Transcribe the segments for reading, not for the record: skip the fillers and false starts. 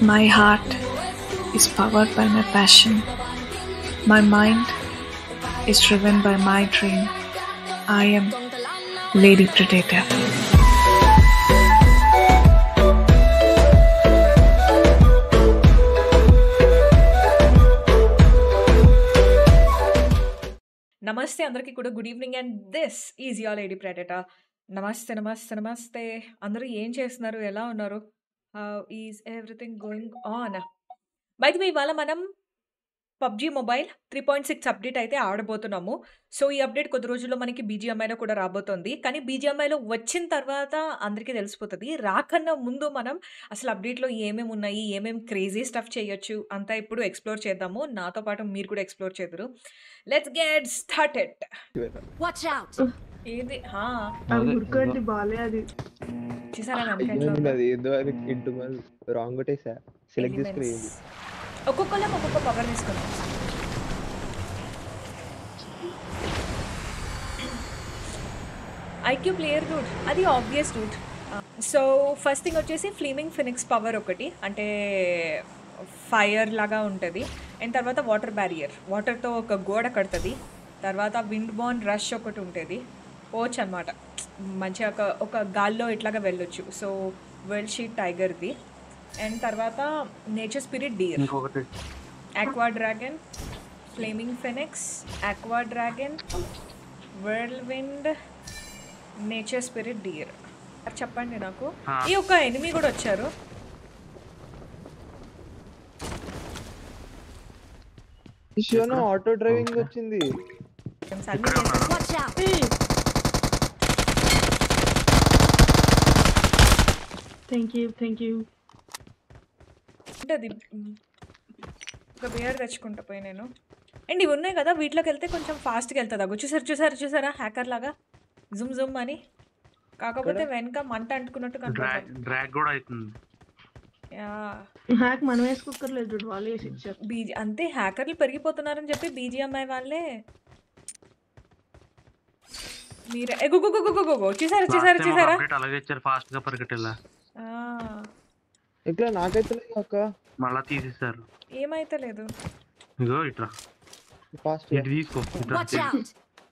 My heart is powered by my passion. My mind is driven by my dream. I am Lady Predator. నమస్తే అందరికీ కూడా good evening and this is your lady predator. నమస్తే నమస్తే నమస్తే. అందరూ ఏం చేస్తున్నారు, ఎలా ఉన్నారు? How is everything going on? By the way, ఇవాళ మనం పబ్జీ మొబైల్ 3.6 అప్డేట్ అయితే ఆడబోతున్నాము. సో ఈ అప్డేట్ కొద్ది రోజుల్లో మనకి బీజీఎంఐలో కూడా రాబోతోంది. కానీ బీజీఎంఐలో వచ్చిన తర్వాత అందరికీ తెలిసిపోతుంది. రాకన్నా ముందు మనం అసలు అప్డేట్లో ఏమేమి ఉన్నాయి, ఏమేమి క్రేజీ స్టఫ్ చేయొచ్చు అంతా ఇప్పుడు ఎక్స్ప్లోర్ చేద్దాము. నాతో పాటు మీరు కూడా ఎక్స్ప్లోర్ చేద్దరు. Let's get started. Watch out. ఏది ఉరుకండి బాలే అది చూసారా ఒక్కొక్కళ్ళం ఒక్కొక్క పవర్ తీసుకున్నాం. ఐక్యూ ప్లేయర్ రూట్ అది obvious route. So first thing వచ్చేసి ఫ్లేమింగ్ ఫినిక్స్ పవర్ ఒకటి, అంటే ఫైర్ లాగా ఉంటుంది. అండ్ తర్వాత వాటర్ బ్యారియర్, వాటర్తో ఒక గోడ కడుతుంది. తర్వాత విండ్ బాన్ రష్ ఒకటి ఉంటుంది, పోవచ్చు అనమాట. మంచిగా ఒక గాల్లో ఇట్లాగా వెళ్ళొచ్చు. సో వెల్ షీట్ టైగర్ది. అండ్ తర్వాత nature spirit deer, aqua dragon, flaming phoenix, aqua dragon, world wind, nature spirit deer. చెప్పండి నాకు. ఈ ఒక ఎనిమి కూడా వచ్చారు. ఆటో డ్రైవింగ్ వచ్చింది. Thank you. ఉంటుంది ఒక బియర్ తెచ్చుకుంటా పోయి నేను. అండ్ ఇవి ఉన్నాయి కదా, వీటిలోకి వెళ్తే కొంచెం ఫాస్ట్గా వెళ్తుంది. అగో చూసారా హ్యాకర్ లాగా జుమ్ జుమ్ అని. కాకపోతే వెనక మంట అంటుకున్నట్టు హ్యాక్ మనం వేసుకోకర్లేదు, వాళ్ళు వేసి ఇచ్చారు. అంతే, హ్యాకర్లు పెరిగిపోతున్నారని చెప్పి బీజీఎంఐ వాళ్ళే మీరే చూసారా నాకైతే మళ్ళా తీసేసారు. ఏమైతే లేదు,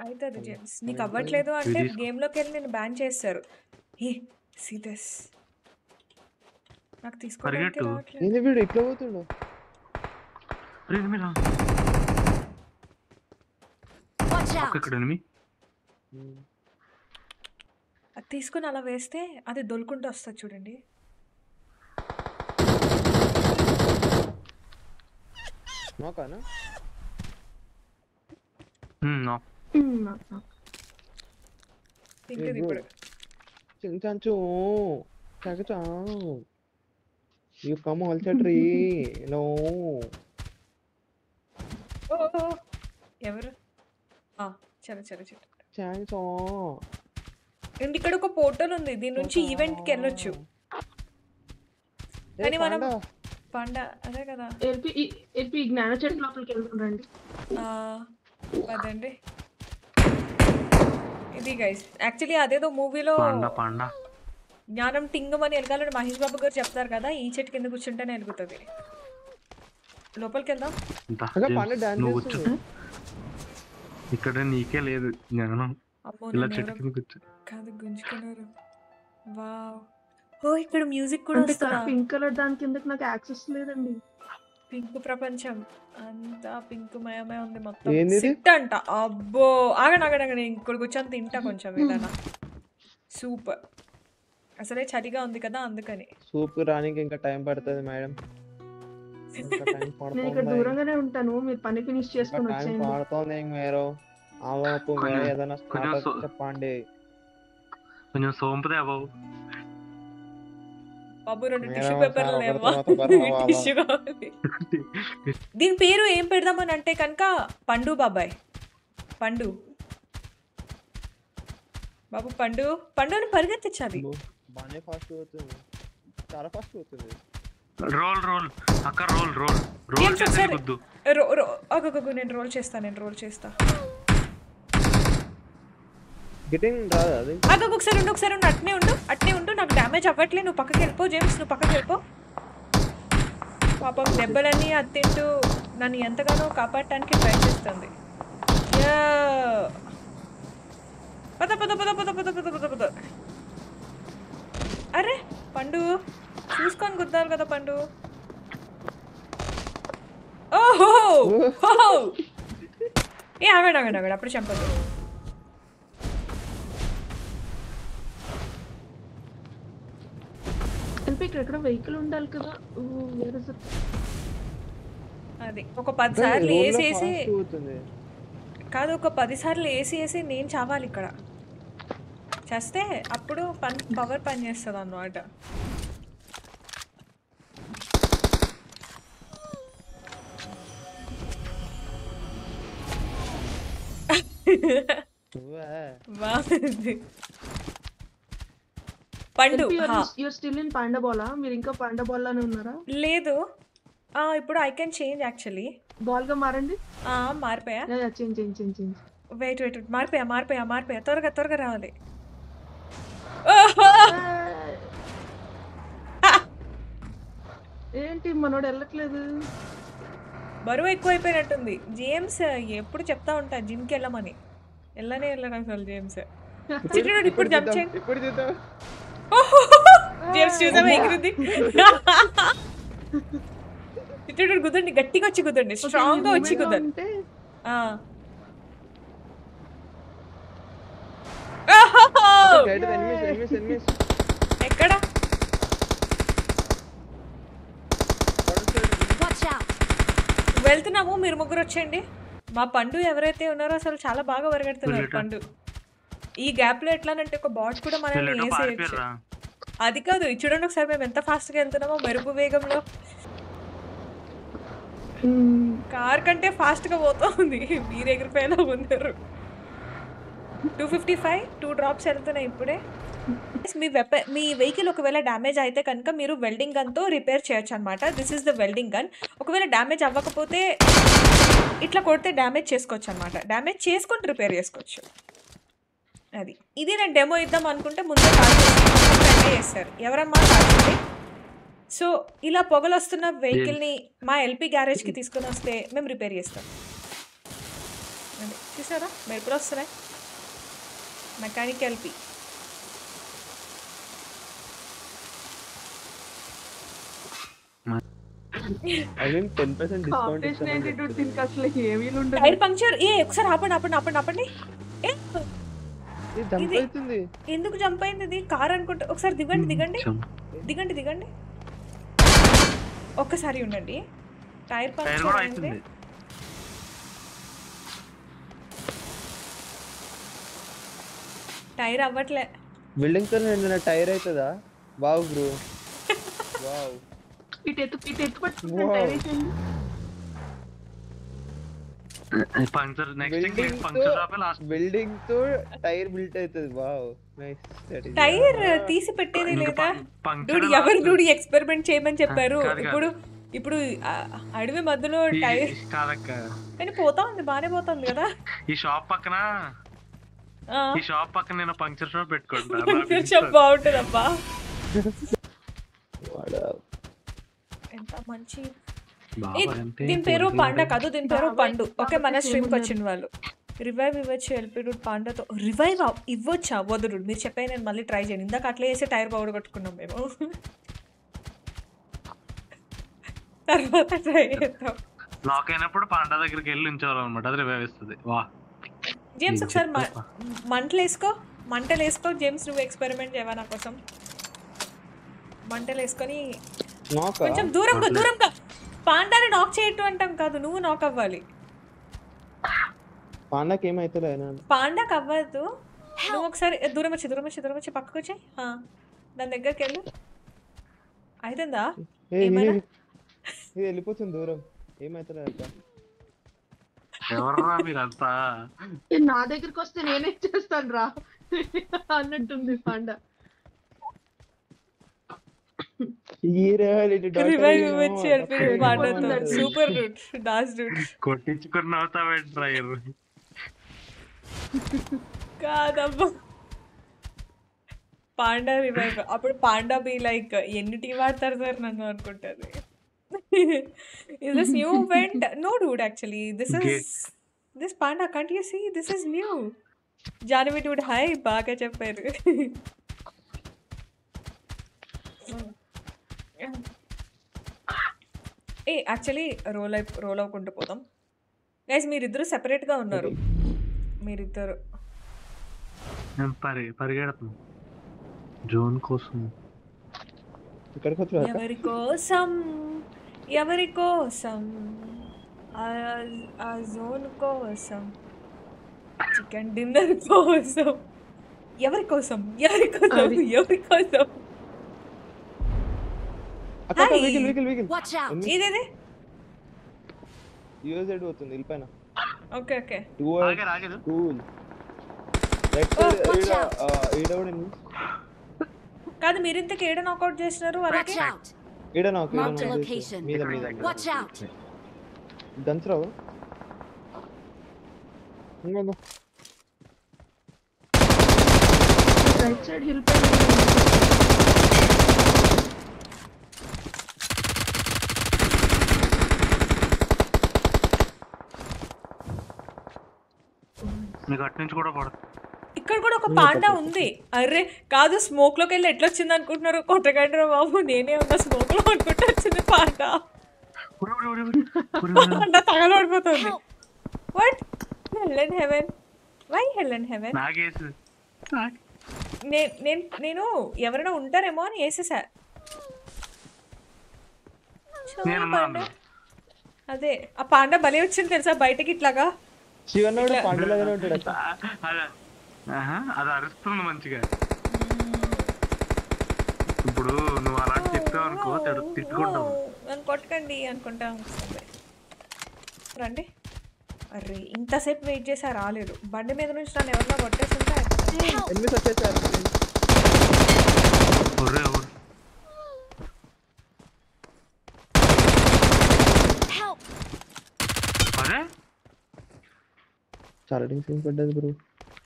అవుతుంది జెంట్స్. నీకు అవ్వట్లేదు అంటే గేమ్ లోకి వెళ్ళి నేను బ్యాన్ చేస్తారు. నాకు తీసుకోవడానికి అది తీసుకుని అలా వేస్తే అది దొలుకుంటూ వస్తుంది చూడండి. ఎవరు? అండ్ ఇక్కడ ఒక పోర్టల్ ఉంది, దీని నుంచి ఈవెంట్ కి వెళ్ళొచ్చు. కానీ మనం అదే కదా జ్ఞాన చెట్టు లోపలికి వెళ్తుండండి. అదండి ఇది గైస్. యాక్చువల్లీ అదేదో మూవీలో జ్ఞానం టింగం అని వెనకాలని మహేష్ బాబు గారు చెప్తారు కదా, ఈ చెట్టు కింద కూర్చుంటేనే వెలుగుతుంది. లోపలికి వెళ్దాం. ఇక్కడ నీకే లేదు కాదు, గుంజుకున్నారు. వావ్, ఓ ఇక్కడ మ్యూజిక్ కూడా వస్తుందా? పింక్ కలర్ దాని కిందకి నాకు యాక్సెస్ లేదండి. పింక్ ప్రపంచం అంతా పింక్ మయమే ఉంది మొత్తం. సిట్ అంట. అబ్బో ఆగండి ఇక్కడ కూర్చొని తింటా కొంచెం ఏదైనా. సూపర్. అసలే చలిగా ఉంది కదా, అందుకని. సూప్ రానికి ఇంకా టైం పడుతుంది మేడం. నేను ఇక్కడ దూరంగానే ఉంటాను, మీరు పని ఫినిష్ చేసుకొని వచ్చేయండి. పడుతుంది మీరు ఆలోపు ఏదైనా చెప్పండి. కొంచెం సోంపుదే బాబు, 2 టిష్యూ పేపర్లు లేవా? టిష్యూ కావాలి. దీని పేరు ఏం పెడదామని అంటే కనుక పండు బాబాయ్. పండు బాబు, పండు అని పరిగెత్తించాలి. బానే ఫాస్ట్ అవుతుంది, చాలా ఫాస్ట్ అవుతుంది. రోల్ అక్క రోల్ చేసేది. నేను రోల్ చేస్తా. గిటింగ్ రాదా అది? ఒకసారి అట్నే ఉండు. నాకు డ్యామేజ్ అవ్వట్లే. నువ్వు పక్కకి వెళ్ళిపో జేమ్స్, నువ్వు పక్కకి వెళ్ళిపో. పాపం దెబ్బలన్నీ అత్తింటూ నన్ను ఎంతగానో కాపాడటానికి ట్రై చేస్తుంది. పద పద పద పద పద పద పద పద. అరే పండు చూసుకొని గుద్దాలి కదా పండు. ఓహో ఏ ఆగాడు ఆగాడు ఆగాడు అప్పుడు చంపదు. ఎక్కడ వెహికల్ ఉండాలి కదా. అది ఒక 10 సార్లు వేసేసి కాదు, ఒక 10 సార్లు వేసి నేను చావాలి ఇక్కడ. చేస్తే అప్పుడు పవర్ పని చేస్తుంది అన్నమాట. బాగుంది పండు. యూర్ స్టిల్ ఇన్ పాండా బాలా? మీరు ఇంకా పాండా బాల్ లానే ఉన్నారా? లేదు ఇప్పుడు I can change actually. Ball గా మారండి. మారిపోయా. Change change change change. Wait మారిపోయా. త్వరగా రావాలి. ఏంటి మనోడు వెళ్ళట్లేదు? బరువు ఎక్కువైపోయినట్టుంది. జేమ్స్ ఎప్పుడు చెప్తా ఉంటా జిమ్కి వెళ్ళమని. వెళ్ళనే అసలు జేమ్స్. ఇప్పుడు జంప్ చేయండి. జేమ్స్ చూసావా ఎగిరింది. చిట్టుడు కుదండి, గట్టిగా వచ్చి కుదండి, స్ట్రాంగ్ గా వచ్చి కుదండి. ఎక్కడ వెళ్తున్నాము? మీరు ముగ్గురు వచ్చేయండి. మా పండు ఎవరైతే ఉన్నారో అసలు చాలా బాగా పరిగెడుతున్నారు పండు. ఈ గ్యాప్ లో ఎట్లానంటే ఒక బాట్ కూడా మనల్ని వేసేయచ్చు. అది కాదు, చూడండి ఒకసారి మేము ఎంత ఫాస్ట్ గా వెళ్తున్నామో మెరుపు వేగంలో. కార్ కంటే ఫాస్ట్ గా పోతా ఉంది. మీరు ఎగిరిపోయేలా ఉన్నారు. 255 2 డ్రాప్స్ వెళ్తున్నాయి ఇప్పుడే. మీ వెహికల్ ఒకవేళ డ్యామేజ్ అయితే కనుక మీరు వెల్డింగ్ గన్తో రిపేర్ చేయొచ్చు అనమాట. This is the welding gun. ఒకవేళ డ్యామేజ్ అవ్వకపోతే ఇట్లా కొడితే డ్యామేజ్ చేసుకోవచ్చు అనమాట. డ్యామేజ్ చేసుకొని రిపేర్ చేసుకోవచ్చు. అది ఇది నేను డెమో ఇద్దాం అనుకుంటే ముందే కాల్ చేస్తారు. ఎవరమ్మా కాల్చింది? సో ఇలా పొగలు వస్తున్న వెహికల్ని మా ఎల్పీ గ్యారేజ్కి తీసుకొని వస్తే మేము రిపేర్ చేస్తాం. అదే చూసారా మెరుపులు వస్తున్నాయి. మెకానిక్ ఎల్పీ. Tyre puncture. ఒకసారి ఆపండి. ఎందుకు జంప్ అయింది? ఇది కార్ అనుకుంటా. ఒకసారి దిగండి. ఒక్కసారి ఉండండి. టైర్ పంక్చర్ అయింది. టైర్ అవ్వట్లే. బిల్డింగ్ తో టైర్ అవుతుందా? Wow bro, wow. బిల్డింగ్ తో టైర్ బిల్ట్ అవుతుంది. Wow, nice. టైర్ తీసి పెట్టేది లేదా? ఎవరు ఎక్స్పెరిమెంట్ చేయమని చెప్పారు? ఇప్పుడు అడవి మధ్యలో టైర్ కానీ పోతా ఉంది, బానే పోతుంది కదా. ఈ షాప్ పక్కన నేను పంక్చర్ షాప్ పెట్టుకుంటా. బాగుంటుందబ్బా. ఎంత మంచి. దీని పేరు పాండా కాదు, దీని పేరు పండు. ఓకే, మన స్ట్రీమ్కి వచ్చిన వాళ్ళు రివైవ్ ఇవ్వచ్చు. ఎల్పీ రూట్ పాండాతో రివైవ్ ఇవ్వచ్చా? వద్దు, మీరు చెప్పే నేను మళ్ళీ ట్రై చేయను. ఇందాక అట్లా వేసి టైర్ పౌడర్ కొట్టుకున్నాం మేము. తర్వాత ట్రై చేద్దాం. లాక్ అయినప్పుడు పాండా దగ్గరికి వెళ్ళి ఉంచాలన్నమాట. అది రివైవ్ ఇస్తుంది. వా జేమ్స్ ఒకసారి మంటలు వేసుకో జేమ్స్. నువ్వు ఎక్స్పెరిమెంట్ చేయవా నా కోసం? మంటలు వేసుకొని కొంచెం దూరంగా. పాండాని నాక్ చేయటం అంటాం కాదు, నువ్వు నాక్ అవ్వాలి. పాండాకి ఏమైతుంది? పాండాకి అవ్వదు. నువ్వు ఒకసారి దూరం వచ్చి పక్కకు వచ్చి దాని దగ్గరికి వెళ్ళు. అవుతుందా? ఇది వెళ్ళిపోతుంది దూరం. ఏమైతుంది? ఎవర్రా మీరంతా? నా దగ్గరికి వస్తే నేనేం చేస్తాను రా అన్నట్టుంది పాండా. సూపర్ రూట్ డాస్ రూట్ కొట్టించుకున్నావుతావేంట్రా? కాదబ్బా, పాండా రివైవ్. అప్పుడు పాండా బి లైక్ ఎన్ని టీం ఆడతారు సార్ నన్ను అనుకుంటుంది. Is this new event? No, dude, actually. Okay. This panda, can't you see? This is new. Janvi dude, hi, baga chepparu. A actually role అవ్వకుండా పోదాం guys. మీరిద్దరు సెపరేట్గా ఉన్నారు. మీరిద్దరు నేను పరిగెడతాను జోన్ కోసం. ఇక్కడికి వచ్చా ఎవరి కోసం ఆ జోన్ కోసం చికెన్ డిన్నర్ కోసం ఎవరి కోసం అక్కడ వెహికల్ Watch out! ఇదేదే. యూఎస్ సైడ్ పోతుంది వెళ్ళిపోయిన ఓకే ఆగేది రైట్ Oh, watch ఈడ కూడా కాదు, మీరు ఇంతకు ఏడ నాకౌట్ చేసినారు Watch అలాగే. out! ఈడ నాకు Marked a location. మీద Watch out! గన్స్ రావు ఇంకో రైట్ సైడ్ హిల్ పైన మీకు అటు నుంచి కూడా పడుతుంది. ఇక్కడ కూడా ఒక పాండా ఉంది. అర్రే కాదు, స్మోక్ లోకి వెళ్ళి ఎట్లా వచ్చింది అనుకుంటున్నారు? కొట్టగండ్రా బాబు, నేనే ఉన్న స్మోక్ లో అనుకుంటూ వచ్చింది పాండా. పాండా తగలబడిపోతుంది. What hell and heaven? Why hell and heaven? నాగేసి నేను ఎవరైనా ఉంటారేమో అని వేసేసా. అదే ఆ పాండా భలే వచ్చింది తెలుసా బయటకి ఇట్లాగా. శివన్న కూడా పండులాగానే ఉంటాడు అక్క. అది అరుస్తుంది మంచిగా. ఇప్పుడు నువ్వు అలాంటి చెప్తావు అనుకో తిట్టుకుంటావు. నన్ను కొట్టకండి అనుకుంటా వస్తుంది. రండి. అర్రే ఇంతసేపు వెయిట్ చేసా రాలేదు. బండి మీద నుంచి నన్ను ఎవరిలో కొట్టేస్తుంటే ఎనిమిది వచ్చేసారు అరే చాలా టీమ్స్ పడ్డది బ్రో.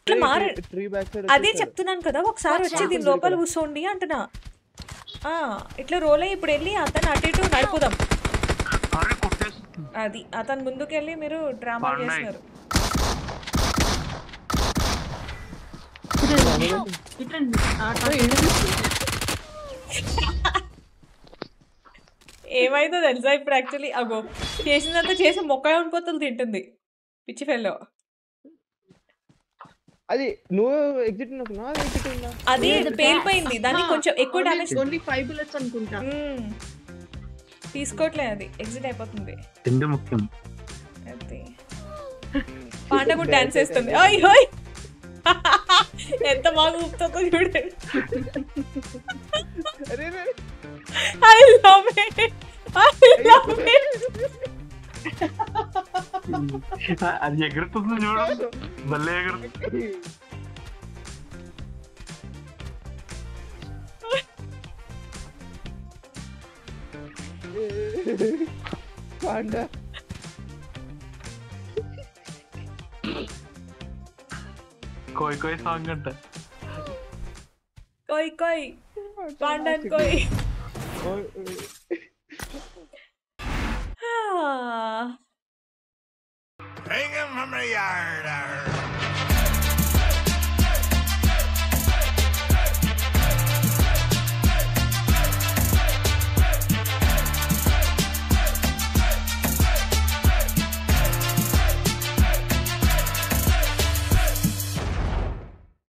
ఇట్లా మారే. ట్రీ బ్యాక్ సైడ్ అదే చెప్తున్నాను కదా, ఒకసారి వచ్చి దీని లోపల కూర్చోండి అంటున్నా. ఇట్లా రోల్ అయ్యి ఇప్పుడు వెళ్ళి అతను అటు ఇటు నడుపుదాం. అది అతను ముందుకెళ్ళి మీరు డ్రామా చేస్తున్నారు. ఏమైందో తెలుసా ఇప్పుడు యాక్చువల్లీ అగో చేసిందంతా చేసి మొక్క ఉండిపోతుంది తింటుంది పిచ్చి ఫెల్లో. అది నువ్వు ఎగ్జిట్ అది పేలిపోయింది. దాన్ని కొంచెం ఎక్కువ డామేజ్. ఓన్లీ 5 bullets అనుకుంటా. తీసుకోవట్లేదు, అది ఎగ్జిట్ అయిపోతుంది. తిండి ముఖ్యం. పాండా కూడా డాన్స్ వేస్తుంది. ఓయ్ ఓయ్ ఎంత బాగా ఊపుతుందో చూడండి. I love it. అది ఎగురుతుంది చూడండి, భలే ఎగురుతుంది. పాండా కోయ్ కోయ్ సాంగ్ అంట. కోయ్ కోయ్ పాండా కోయ్. Bring him from the yard.